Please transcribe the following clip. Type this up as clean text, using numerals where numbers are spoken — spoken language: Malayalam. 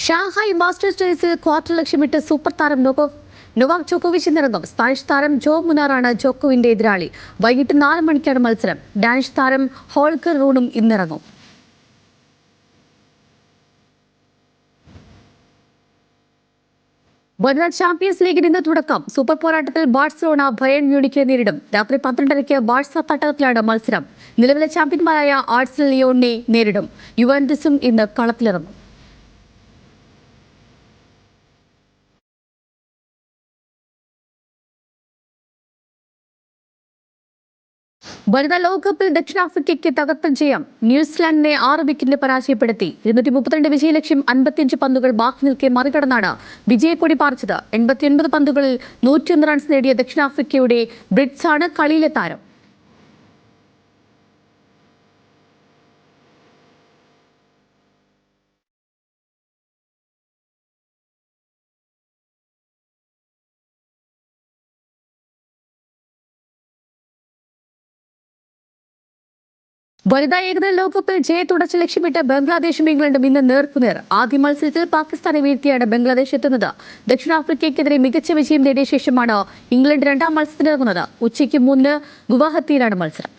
ഷാങ്ഹായ് മാസ്റ്റേഴ്സ് ടെന്നീസിൽ ക്വാർട്ടർ ലക്ഷ്യമിട്ട് സൂപ്പർ താരം നൊവാക് ജോക്കോവിച്ച് ഇന്നിറങ്ങും. സ്പാനിഷ് താരം ജോ മുനാറാണ് ജോക്കോവിന്റെ എതിരാളി. വൈകിട്ട് 4 മണിക്കാണ് മത്സരം. ഡാനിഷ് താരം ഹോൾഗർ റൂണും ഇന്നിറങ്ങും. വനിതാ ചാമ്പ്യൻസ് ലീഗിന് ഇന്ന് തുടക്കം. സൂപ്പർ പോരാട്ടത്തിൽ ബാഴ്സലോണ ബയേൺ മ്യൂണിക്കിനെ നേരിടും. രാത്രി 12:30 ബാഴ്സ തട്ടകത്തിലാണ് മത്സരം. നിലവിലെ ചാമ്പ്യന്മാരായ ആഴ്സണൽ ലിയോണിനെ നേരിടും. യുവന്റസും ഇന്ന് കളത്തിലിറങ്ങും. വനിതാ ലോകകപ്പിൽ ദക്ഷിണാഫ്രിക്കയ്ക്ക് തകർപ്പൻ ജയം. ന്യൂസിലാൻഡിനെ 6 വിക്കറ്റിന് പരാജയപ്പെടുത്തി. 232 വിജയലക്ഷ്യം 55 പന്തുകൾ ബാക്കി നിൽക്കെ മറികടന്നാണ് വിജയക്കൊടി പാറിച്ചത്. 89 പന്തുകളിൽ 101 റൺസ് നേടിയ ദക്ഷിണാഫ്രിക്കയുടെ ബ്രിറ്റ്സാണ് കളിയിലെ താരം. വനിതാ ഏകദിന ലോകകപ്പിൽ ജയത്തുടർച്ച ലക്ഷ്യമിട്ട് ബംഗ്ലാദേശും ഇംഗ്ലണ്ടും ഇന്ന് നേർക്കുനേർ. ആദ്യ മത്സരത്തിൽ പാകിസ്ഥാനെ വീഴ്ത്തിയാണ് ബംഗ്ലാദേശ് എത്തുന്നത്. ദക്ഷിണാഫ്രിക്കയ്ക്കെതിരെ മികച്ച വിജയം നേടിയ ശേഷമാണ് ഇംഗ്ലണ്ട് രണ്ടാം മത്സരത്തിനിറങ്ങുന്നത്. ഉച്ചയ്ക്ക് 3 ഗുവാഹത്തിയിലാണ് മത്സരം.